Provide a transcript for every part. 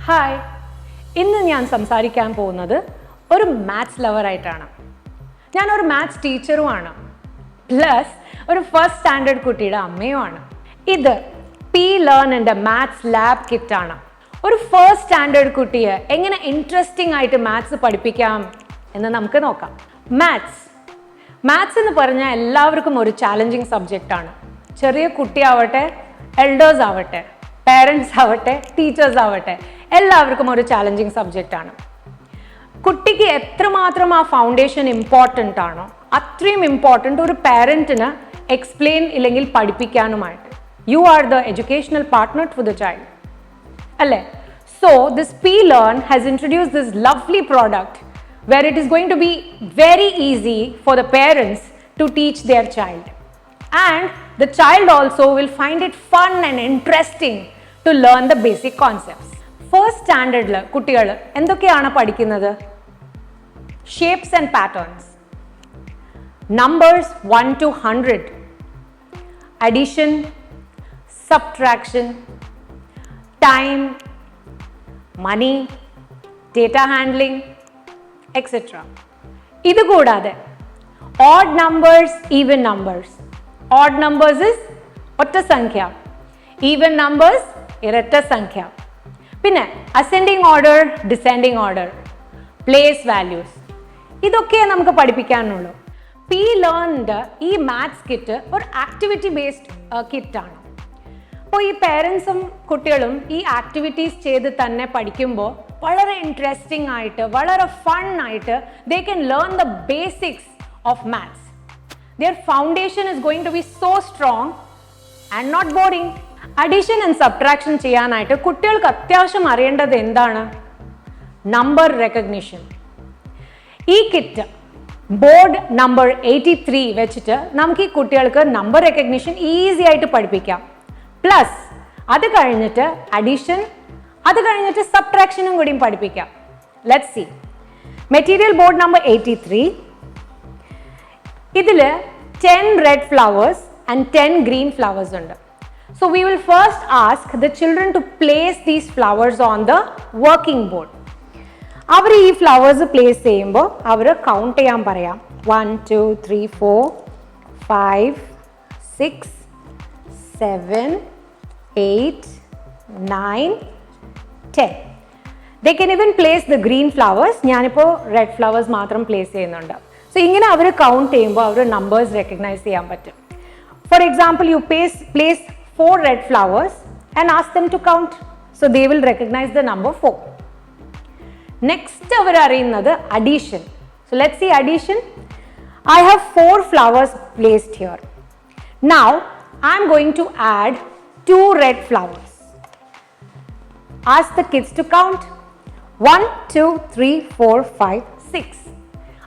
Hi, ഇന്ന് ഞാൻ സംസാരിക്കാൻ പോകുന്നത് ഒരു മാത്സ് ലവറായിട്ടാണ്. ഞാനൊരു മാത്സ് ടീച്ചറുമാണ്, പ്ലസ് ഒരു ഫസ്റ്റ് സ്റ്റാൻഡേർഡ് കുട്ടിയുടെ അമ്മയുമാണ്. ഇത് പി ലേണിൻ്റെ മാത്സ് ലാബ് കിറ്റാണ്. ഒരു ഫസ്റ്റ് സ്റ്റാൻഡേർഡ് കുട്ടിയെ എങ്ങനെ ഇൻട്രസ്റ്റിംഗ് ആയിട്ട് മാത്സ് പഠിപ്പിക്കാം എന്ന് നമുക്ക് നോക്കാം. മാത്സ് എന്ന് പറഞ്ഞാൽ എല്ലാവർക്കും ഒരു ചാലഞ്ചിങ് സബ്ജക്റ്റാണ്. ചെറിയ കുട്ടിയാവട്ടെ, എൽഡേഴ്സ് ആവട്ടെ, പേരൻസ് ആവട്ടെ, ടീച്ചേഴ്സ് ആവട്ടെ, എല്ലാവർക്കും ഒരു ചാലഞ്ചിങ് സബ്ജക്റ്റാണ്. കുട്ടിക്ക് എത്രമാത്രം ആ ഫൗണ്ടേഷൻ ഇമ്പോർട്ടൻ്റ് ആണോ അത്രയും ഇമ്പോർട്ടൻ്റ് ഒരു പാരൻറ്റിന് എക്സ്പ്ലെയിൻ ഇല്ലെങ്കിൽ പഠിപ്പിക്കാനുമായിട്ട്. You are the educational partner to the child അല്ലേ? So this P learn has introduced this lovely product where it is going to be very easy for the parents to teach their child, and the child also will find it fun and interesting to learn the basic concepts. First standard la കുട്ടികൾ എന്തൊക്കെയാണ് പഠിക്കുന്നത്? Shapes and patterns, numbers 1 to 100, addition, subtraction, time, money, data handling, etc. ഇത് കൂടാതെ odd numbers, even numbers. Odd numbers is ഒറ്റ സംഖ്യ, even numbers ഇരട്ട സംഖ്യ. പിന്നെ ascending order, descending order, place values. ഇതൊക്കെ നമുക്ക് പഠിപ്പിക്കാനുള്ളൂ. പി ലേണിൻ്റെ ഈ മാത്സ് കിറ്റ് ഒരു ആക്ടിവിറ്റി ബേസ്ഡ് കിറ്റാണ്. അപ്പോൾ ഈ പേരൻസും കുട്ടികളും ഈ ആക്ടിവിറ്റീസ് ചെയ്ത് തന്നെ പഠിക്കുമ്പോൾ വളരെ ഇൻട്രസ്റ്റിംഗ് ആയിട്ട്, വളരെ ഫൺ ആയിട്ട് they can learn the basics of maths. Their foundation is going to be so strong and not boring. Addition and subtraction ചെയ്യാനായിട്ട് കുട്ടികൾക്ക് അത്യാവശ്യം അറിയേണ്ടത് എന്താണ്? Number recognition. ഈ കിറ്റ് ബോർഡ് നമ്പർ 83 വെച്ചിട്ട് നമുക്ക് ഈ കുട്ടികൾക്ക് നമ്പർ റെക്കഗ്നിഷൻ ഈസി ആയിട്ട് പഠിപ്പിക്കാം. പ്ലസ് അത് കഴിഞ്ഞിട്ട് അഡീഷൻ, അത് കഴിഞ്ഞിട്ട് സബ്ട്രാക്ഷനും കൂടിയും പഠിപ്പിക്കാം. Let's see. Material board number 83. ഇതിൽ 10 red flowers and 10 green flowers ഉണ്ട്. So we will first ask the children to place these flowers on the working board. അവർ ഈ ഫ്ലവേഴ്സ് പ്ലേസ് ചെയ്യുമ്പോൾ അവർ കൗണ്ട് ചെയ്യാൻ പറയാം. 1 2 3 4 5 6 7 8 9 10. They can even place the green flowers. ഞാനിപ്പോൾ red flowers മാത്രം place ചെയ്യുന്നുണ്ട്. So ഇങ്ങനെ അവർ കൗണ്ട് ചെയ്യുമ്പോൾ അവർ നമ്പേഴ്സ് റെക്കഗ്നൈസ് ചെയ്യാൻ പറ്റും. For example, you place 4 red flowers and ask them to count. So they will recognize the number 4. Next അവർ അറിയുന്നത് addition. So let's see addition. I have 4 flowers placed here. Now I am going to add 2 red flowers. Ask the kids to count. 1 2 3 4 5 6.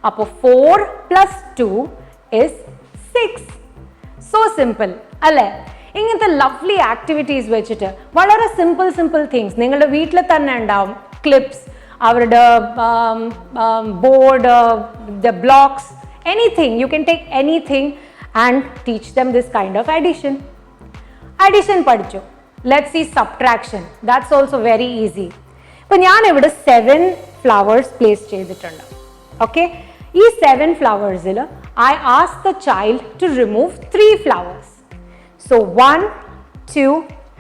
അപ്പോൾ 4 plus 2 is 6. So simple അല്ലേ? ഇങ്ങനത്തെ lovely activities വെച്ചിട്ട് വളരെ simple things നിങ്ങളുടെ വീട്ടിൽ തന്നെ ഉണ്ടാവും. Clips, അവരുടെ board, the blocks, anything. You can take anything and teach them this kind of addition. Addition പഠിച്ചു. Let's see subtraction. That's also very easy. ഇപ്പം ഞാനിവിടെ 7 ഫ്ലവേഴ്സ് പ്ലേസ് ചെയ്തിട്ടുണ്ട്. ഓക്കെ, ഈ 7 ഫ്ലവേഴ്സിൽ I ask the child to remove 3 flowers. So 1 2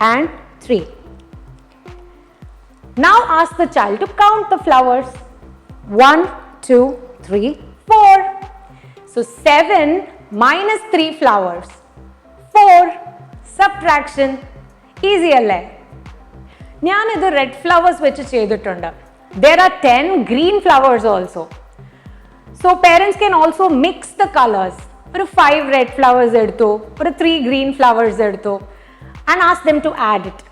and 3. Now ask the child to count the flowers. 1 2 3 4. So 7 minus 3 flowers 4. Subtraction. Easy അല്ലേ? ഞാനിത് red flowers വെച്ച് ചെയ്തിട്ടുണ്ട്. There are 10 green flowers also. So parents can also mix the colors. ഒരു 5 red flowers എടുത്തു, ഒരു 3 green flowers എടുത്തു, and ask them to add it.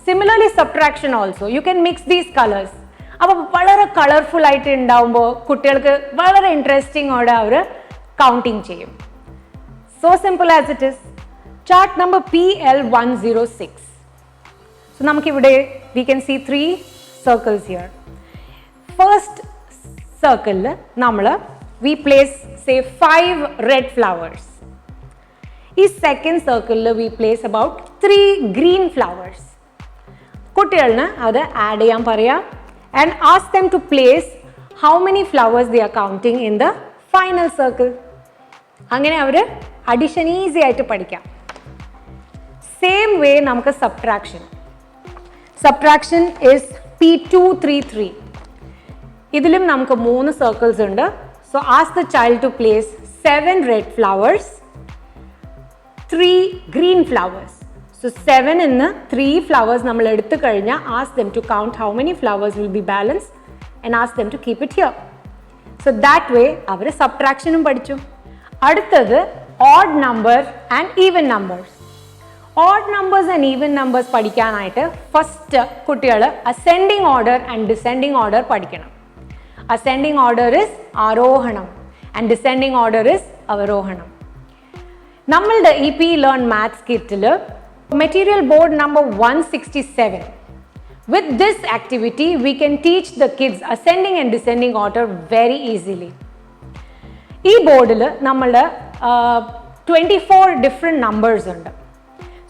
Similarly subtraction also you can mix these colours. അപ്പോൾ വളരെ colourful ആയിട്ട് ഉണ്ടാവുമ്പോൾ കുട്ടികൾക്ക് വളരെ ഇൻട്രസ്റ്റിംഗോടെ അവർ കൗണ്ടിങ് ചെയ്യും. So simple as it is. Chart number PL106. So നമുക്കിവിടെ we can see 3 circles here. First സർക്കിളിൽ നമ്മൾ we place say 5 red flowers. In second circle we place about 3 green flowers. കുട്ടികളെ അത് ആഡ് ചെയ്യാൻ പറയാം. And ask them to place how many flowers they are counting in the final circle. അങ്ങനെ അവർ addition easy ആയിട്ട് പഠിക്കാം. Same way നമുക്ക് subtraction. Subtraction is P233. ഇതിലും നമുക്ക് 3 സർക്കിൾസ് ഉണ്ട്. So ask the child to place 7 red flowers, 3 green flowers. So 7 in the 3 flowers നമ്മൾ എടുത്തു കഴിഞ്ഞാൽ ask them to count how many flowers will be balanced and ask them to keep it here. So that way അവർ സബ്ട്രാക്ഷനും പഠിച്ചു. അടുത്തത് odd number and even numbers. Odd numbers and even numbers പഠിക്കാനായിട്ട് first കുട്ടികൾ ascending order and descending order പഠിക്കണം. Ascending order is ആരോഹണം and descending order is അവരോഹണം. നമ്മളുടെ EP Learn Maths കിറ്റിൽ material board number 167. With this activity, we can teach the kids ascending and descending order very easily. ഈ ബോർഡിൽ നമ്മൾ 24 different numbers ഉണ്ട്.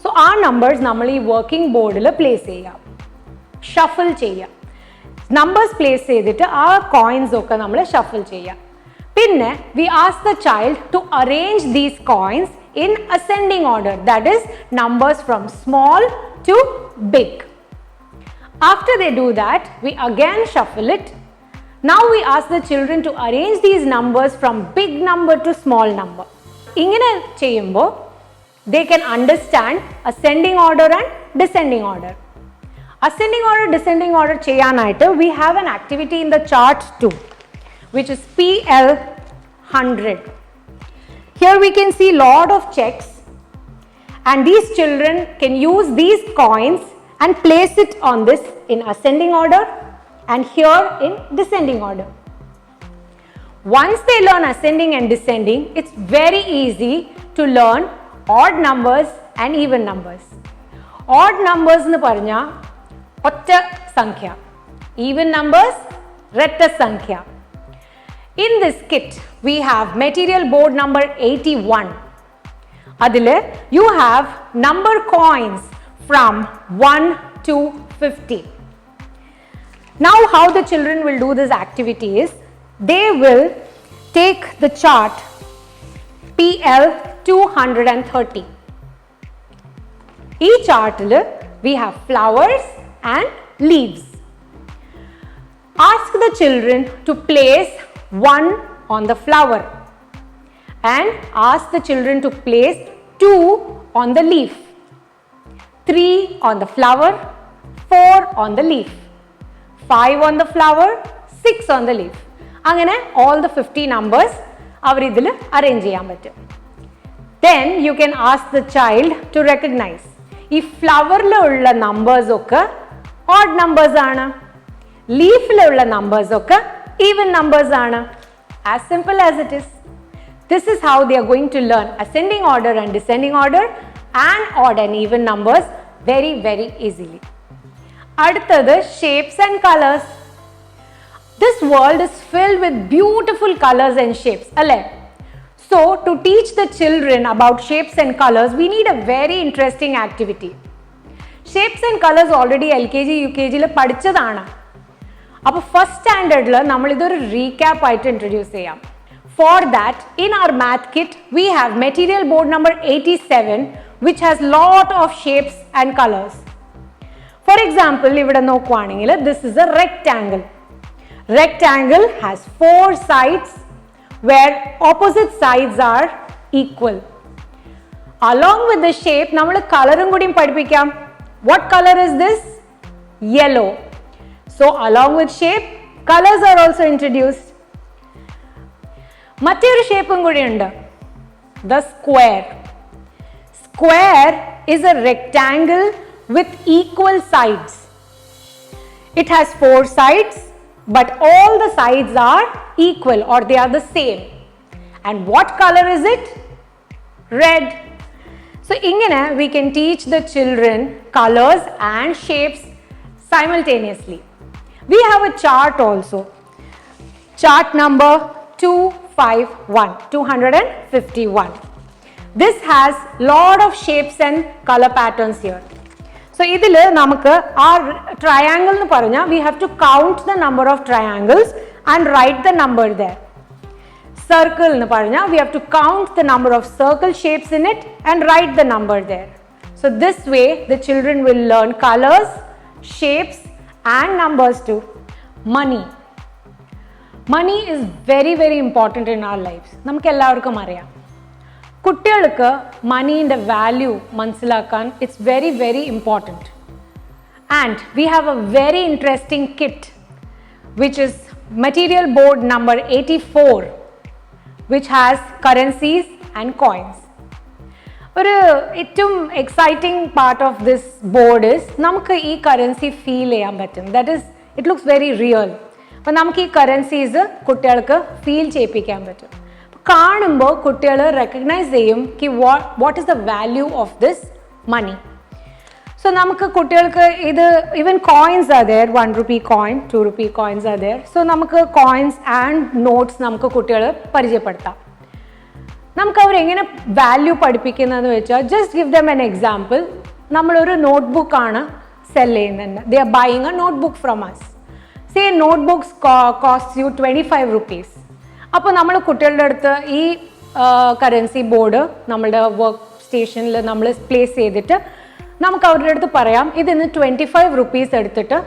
So ആ numbers നമ്മൾ ഈ working ബോർഡിൽ പ്ലേസ് ചെയ്യാം, ഷഫിൾ ചെയ്യാം. നമ്പേഴ്സ് പ്ലേസ് ചെയ്തിട്ട് ആ കോയിൻസ് ഒക്കെ നമ്മൾ ഷഫിൾ ചെയ്യാം. പിന്നെ we ask the child to arrange these coins in ascending order, that is numbers from small to big. After they do that, we again shuffle it. Now we ask the children to arrange these numbers from big number to small number. ingane cheyumbo they can understand ascending order and descending order. Ascending order, descending order cheyanayittu we have an activity in the chart too, which is PL 100. Here we can see lot of checks, and these children can use these coins and place it on this in ascending order and here in descending order. Once they learn ascending and descending, it's very easy to learn odd numbers and even numbers. Odd numbers nu parnja otta sankhya, even numbers retta sankhya. In this kit, we have material board number 81. Adile you have number coins from 1 to 50. Now how the children will do this activity is, they will take the chart PL 230. Each chart we have flowers and leaves. Ask the children to place 1 on the flower and ask the children to place 2 on the leaf, 3 on the flower, 4 on the leaf, 5 on the flower, 6 on the leaf. Angane all the 50 numbers avaru idil arrange cheyan pattum. Then you can ask the child to recognize if flower la ulla numbers okka odd numbers aanu, leaf la ulla numbers okka even numbers aanu. As simple as it is. This is how they are going to learn ascending order and descending order and odd and even numbers very very easily. Aduthathu shapes and colors. This world is filled with beautiful colors and shapes, alle? So to teach the children about shapes and colors, we need a very interesting activity. Shapes and colors already LKG UKG la padichadana. അപ്പോൾ first സ്റ്റാൻഡേർഡിൽ നമ്മൾ ഇതൊരു recap ആയിട്ട് introduce ചെയ്യാം. For that in our math kit we have material board number 87 which has lot of shapes and colours. For example ഇവിടെ നോക്കുവാണെങ്കിൽ this is a rectangle. Rectangle has 4 sides where opposite sides are equal. Along with the shape, നമ്മൾ കളറും കൂടിയും പഠിപ്പിക്കാം. What color is this? Yellow. So along with shape, colors are also introduced. മറ്റൊരു ഷേപ്പും കൂടിയുണ്ട്, the square. Square is a rectangle with equal sides. It has 4 sides, but all the sides are equal or they are the same. And what color is it? Red. So ingane we can teach the children colors and shapes simultaneously. We have a chart also. Chart number 251. This has lot of shapes and color patterns here. So So ഇതിൽ നമുക്ക് ആ triangle എന്ന് പറഞ്ഞാൽ we have to count the number of triangles and write the number there. Circle എന്ന് പറഞ്ഞാൽ we have to count the number of circle shapes in it and write the number there. So this way the children will learn colors, shapes and numbers too. Money. Money is very very important in our lives. നമുക്ക് എല്ലാവർക്കും അറിയാം. കുട്ടികൾക്ക് മണീൻ്റെ value മനസ്സിലാക്കാൻ it's very very important. And we have A very interesting kit which is material board number 84 which has currencies and coins. ഒരു ഏറ്റവും exciting part of this board is നമുക്ക് ഈ currency feel ചെയ്യാൻ പറ്റും. That is it looks very real. അപ്പം നമുക്ക് ഈ currencies കുട്ടികൾക്ക് ഫീൽ ചെയ്യിപ്പിക്കാൻ പറ്റും. കാണുമ്പോൾ കുട്ടികൾ റെക്കഗ്നൈസ് ചെയ്യും കി what is the value of this money. So നമുക്ക് കുട്ടികൾക്ക് ഇത് even coins are there, 1 rupee coin, 2 rupee coins are there. So നമുക്ക് കോയിൻസ് ആൻഡ് നോട്ട്സ് നമുക്ക് കുട്ടികൾ പരിചയപ്പെടുത്താം. നമുക്ക് അവരെങ്ങനെ വാല്യൂ പഠിപ്പിക്കുന്നതെന്ന് വെച്ചാൽ just give them an example. നമ്മളൊരു നോട്ട്ബുക്കാണ് സെൽ ചെയ്യുന്നത്. They are buying a notebook from us. Say notebooks cost you 25 rupees. അപ്പോൾ നമ്മൾ കുട്ടികളുടെ അടുത്ത് ഈ കറൻസി ബോർഡ് നമ്മളുടെ വർക്ക് സ്റ്റേഷനിൽ നമ്മൾ പ്ലേസ് ചെയ്തിട്ട് നമുക്ക് അവരുടെ അടുത്ത് പറയാം ഇതിന്ന് 25 rupees എടുത്തിട്ട്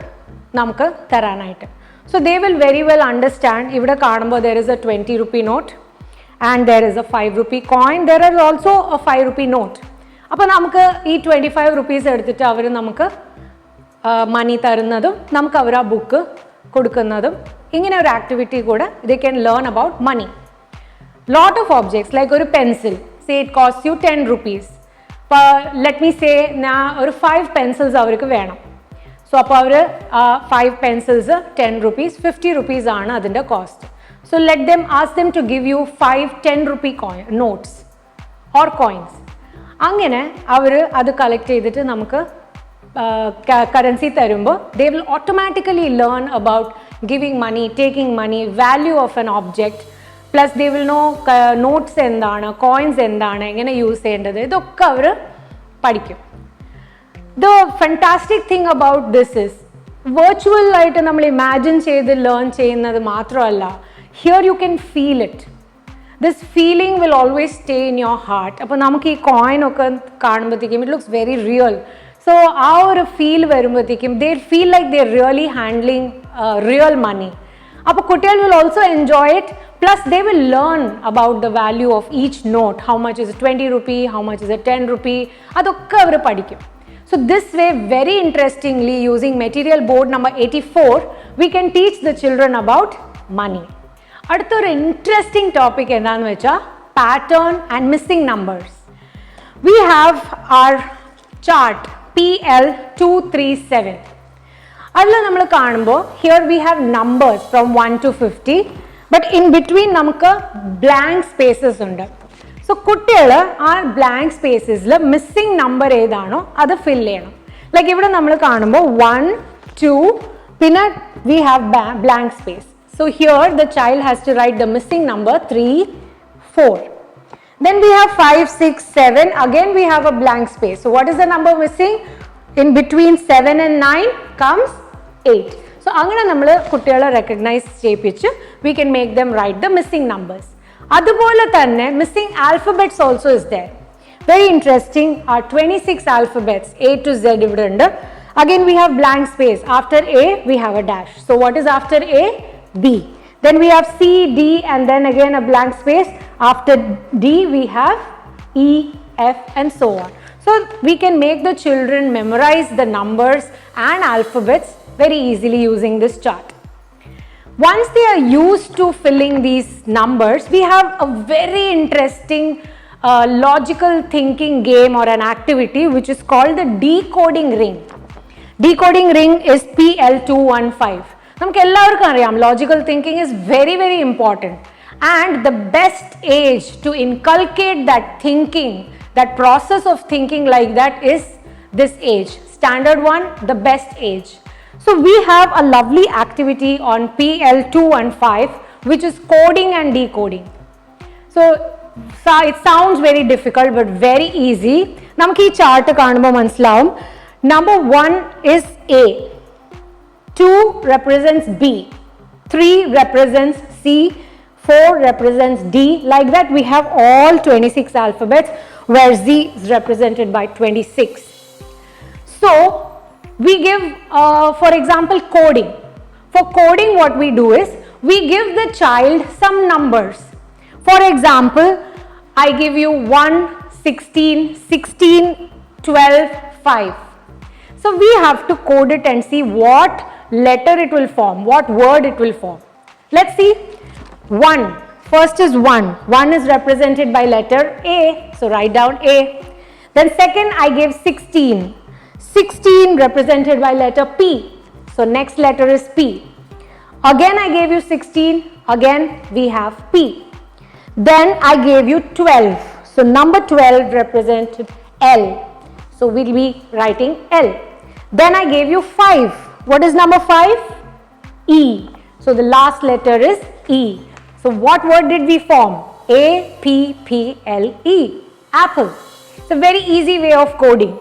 നമുക്ക് തരാനായിട്ട്. So they will very well understand. ഇവിടെ കാണുമ്പോൾ there is a 20 rupee note and there is a 5 rupee coin, there are also a 5 rupee note. അപ്പോൾ നമുക്ക് ഈ 25 rupees എടുത്തിട്ട് അവർ നമുക്ക് മണി തരുന്നതും നമുക്ക് അവർ ആ ബുക്ക് കൊടുക്കുന്നതും ഇങ്ങനെ ഒരു ആക്ടിവിറ്റി കൂടെ they can learn about money. Lot of objects like ഒരു pencil, say it cost you 10 rupees. അപ്പോൾ ലെറ്റ് മീ സേ ഞാൻ ഒരു 5 pencils അവർക്ക് വേണം. സോ അപ്പോൾ അവർ 5 pencils 10 rupees, 50 rupees ആണ് അതിൻ്റെ cost. So let them ask them to give you 5 10 rupee notes or coins. അങ്ങനെ അവർ അത് കളക്ട് ചെയ്തിട്ട് നമുക്ക് കറൻസി തരുമ്പോൾ they will automatically learn about giving money, taking money, value of an object, plus they will know notes എന്താണ്, coins എന്താണ്, എങ്ങനെ use ചെയ്യേണ്ടത്, ഇതൊക്കെ അവർ പഠിക്കും. The fantastic thing about this is virtual ആയിട്ട് നമ്മൾ ഇമാജിൻ ചെയ്ത് ലേൺ ചെയ്യുന്നത് മാത്രമല്ല, here you can feel it. This feeling will always stay in your heart. അപ്പോൾ നമുക്ക് ഈ കോയിൻ ഒക്കെ കാണുമ്പോഴത്തേക്കും it looks very real. So ആ ഒരു ഫീൽ വരുമ്പോഴത്തേക്കും they feel like they're really handling real money. അപ്പോൾ കുട്ടികൾ will also enjoy it, plus they will learn about the value of each note. How much is it 20 rupee, how much is it 10 rupee, അതൊക്കെ അവർ പഠിക്കും. So this way, very interestingly, using material board number 84, we can teach the children about money. അടുത്തൊരു interesting topic എന്താണെന്ന് വെച്ചാൽ pattern and missing numbers. We have our chart PL237. അതിൽ നമ്മൾ കാണുമ്പോൾ here we have numbers from 1 to 50, but in between നമുക്ക് blank spaces ഉണ്ട്. So കുട്ടികൾ ആ ബ്ലാങ്ക് സ്പേസസിൽ മിസ്സിംഗ് നമ്പർ ഏതാണോ അത് ഫിൽ ചെയ്യണം. ലൈക്ക് ഇവിടെ നമ്മൾ കാണുമ്പോൾ 1 2 പിന്നെ we have blank space. So here the child has to write the missing number 3 4. Then we have 5 6 7. Again we have a blank space. So what is the number missing? In between 7 and 9 comes 8. So അങ്ങനെ നമ്മൾ കുട്ടികളെ recognise ചെയ്യിപ്പിച്ച് we can make them write the missing numbers. അതുപോലെ തന്നെ missing alphabets also is there. Very interesting. Our 26 alphabets A to Z ഇവിടെ ഉണ്ട്. Again we have blank space. After A we have a dash. So what is after A? B. Then we have C, D, and then again a blank space. After D we have E, F, and so on. So we can make the children memorize the numbers and alphabets very easily using this chart. Once they are used to filling these numbers, we have a very interesting logical thinking game or an activity which is called the decoding ring. Decoding ring is PL215. നമുക്ക് എല്ലാവർക്കും അറിയാം logical thinking is very very important, and the best age to inculcate that thinking, that process of thinking like that is this age. Standard 1, the best age. So we have a lovely activity on PL215 which is coding and decoding. So it sounds very difficult but very easy. നമുക്ക് ഈ chart കാണുമ്പോൾ മനസ്സിലാവും Number 1 is A, 2 represents B, 3 represents C, 4 represents D. Like that we have all 26 alphabets where Z is represented by 26. So we give, for example, coding. For coding what we do is we give the child some numbers. For example, I give you 1, 16, 16, 12, 5. So we have to code it and see what letter it will form, what word it will form. Let's see. 1. First is 1. 1 is represented by letter A. So write down A. Then second I gave 16. 16 represented by letter P. So next letter is P. Again I gave you 16. Again we have P. Then I gave you 12. So number 12 represented L. So we'll be writing L. Then I gave you 5. What is number 5? E. So the last letter is E. So what word did we form? A-P-P-L-E. Apple. It's a very easy way of coding.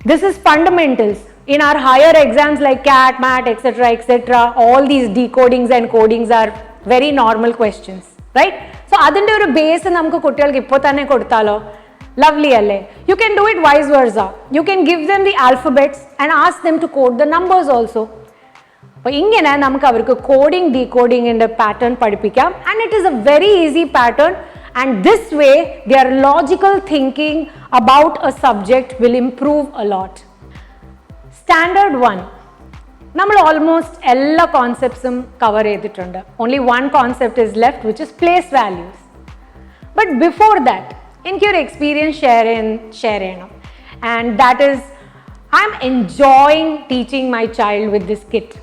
This is fundamentals. In our higher exams like CAT, MAT, etc., all these decodings and codings are very normal questions, right? So adinte oru base namukku kuttikalku ippo thanne kodutalo lovely alle. You can do it vice versa. You can give them the alphabets and ask them to code the numbers also. അപ്പോൾ ഇങ്ങനെ നമുക്ക് അവർക്ക് coding ഡീകോഡിങ്ങിൻ്റെ pattern പഠിപ്പിക്കാം. And it is a very easy pattern and this way their logical thinking about a subject will improve a lot. Standard 1 നമ്മൾ almost എല്ലാ കോൺസെപ്റ്റ്സും cover ചെയ്തിട്ടുണ്ട്. Only one concept is left which is place values. But before that എനിക്കൊരു experience share ചെയ്യണം. And that is I am enjoying teaching my child with this kit.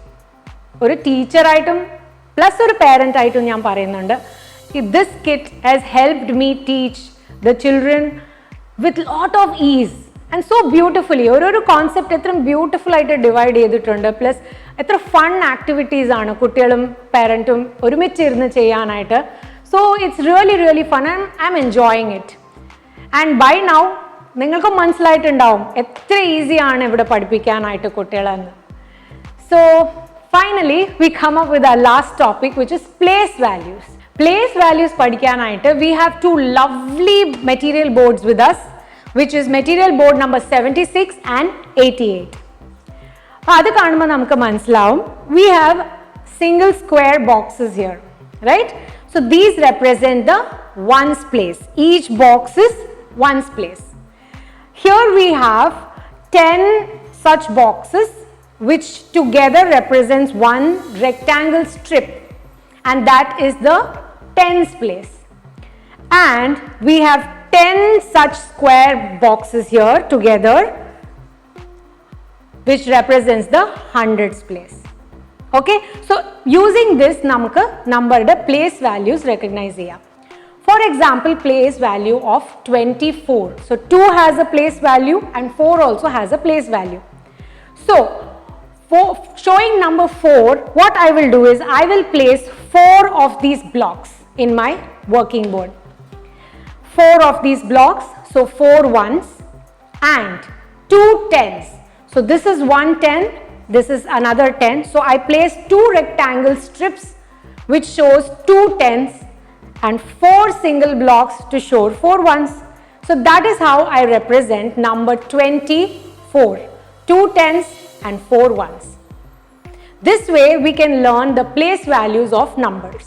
ഒരു ടീച്ചറായിട്ടും plus ഒരു പേരൻ്റായിട്ടും ഞാൻ പറയുന്നുണ്ട്, this kit has helped me teach the children with lot of is and so beautifully. ഓരോരോ concept എത്ര beautiful ആയിട്ട് ഡിവൈഡ് ചെയ്തിട്ടുണ്ട്. പ്ലസ് എത്ര ഫൺ ആക്ടിവിറ്റീസ് ആണ് കുട്ടികളും പേരൻറ്റും ഒരുമിച്ചിരുന്ന് ചെയ്യാനായിട്ട്. So it's really really fun and I am enjoying it. And buy now നിങ്ങൾക്കും മനസ്സിലായിട്ടുണ്ടാവും എത്ര ഈസിയാണ് ഇവിടെ പഠിപ്പിക്കാനായിട്ട് കുട്ടികളെന്ന്. So finally we come up with our last topic, which is place values. Place values പഠിക്കാനായിട്ട് we have two lovely material boards with us, which is material board number 76 and 88. അത് കാണുമ്പോൾ നമുക്ക് മനസ്സിലാവും we have single square boxes here, right? So these represent the ones place. Each box is ones place. Here we have 10 such boxes which together represents one rectangle strip, and that is the tens place. And we have 10 such square boxes here together which represents the hundreds place. Okay, so using this namukku numbered place values recognize cheyyam. For example, place value of 24. So 2 has a place value and 4 also has a place value. So for showing number 4, what I will do is I will place 4 of these blocks in my working board. 4 of these blocks, so 4 ones and 2 tens. So this is one 10, this is another 10. So I place 2 rectangle strips which shows 2 tens and 4 single blocks to show 4 ones. So that is how I represent number 24. 2 tens and 4 ones. This way we can learn the place values of numbers.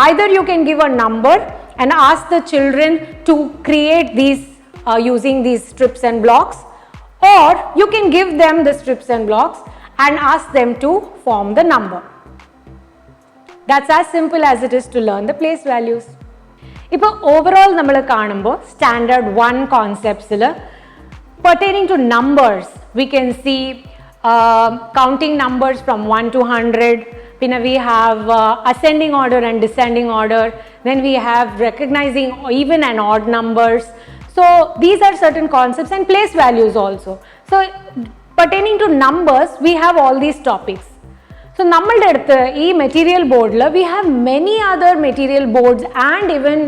Either you can give a number and ask the children to create these using these strips and blocks, or you can give them the strips and blocks and ask them to form the number. That's as simple as it is to learn the place values. ഇപ്പോൾ overall നമ്മൾ കാണുമ്പോൾ standard 1 concepts pertaining to numbers we can see counting numbers from 1 to 100. Then we have ascending order and descending order. Then we have recognizing even and odd numbers. So these are certain concepts, and place values also. So pertaining to numbers, we have all these topics. So നമ്മളുടെ അടുത്ത് ഈ material ബോർഡിൽ we have many other material boards and even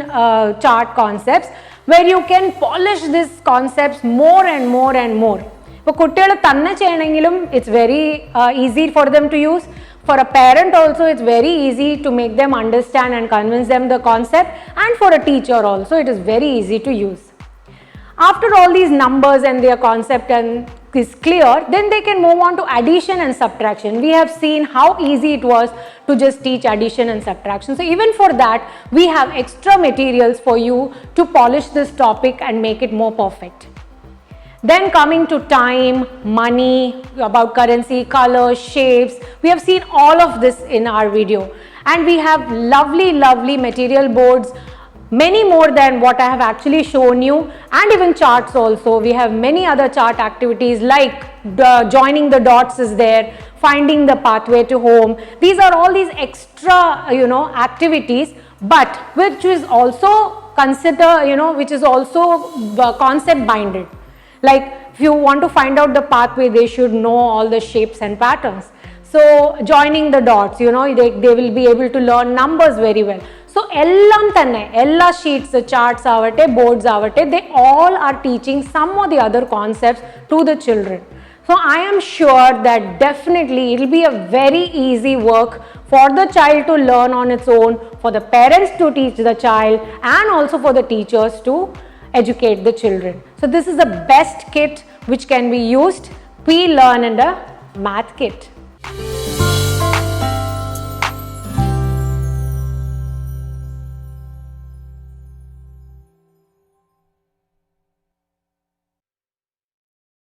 chart concepts where you can polish these concepts more and more and more. ഇപ്പോൾ കുട്ടികൾ തന്നെ ചെയ്യണമെങ്കിലും it's very easy for them to use. For a parent also, it's very easy to make them understand and convince them the concept, and for a teacher also, it is very easy to use. After all these numbers and their concept and is clear, then they can move on to addition and subtraction. We have seen how easy it was to just teach addition and subtraction. So even for that, we have extra materials for you to polish this topic and make it more perfect. Then coming to time, money, about currency, colors, shapes, we have seen all of this in our video, and we have lovely material boards, many more than what I have actually shown you, and even charts also. We have many other chart activities like joining the dots is there, finding the pathway to home. These are all these extra activities, but which is also which is also concept binded. Like if you want to find out the pathway, they should know all the shapes and patterns. So joining the dots, they will be able to learn numbers very well. So ellam tanne, ella sheets, charts avate, boards avate, they all are teaching some or the other concepts to the children. So I am sure that definitely it will be a very easy work for the child to learn on its own, for the parents to teach the child, and also for the teachers to educate the children. So this is the best kit which can be used, P Learn and a math kit.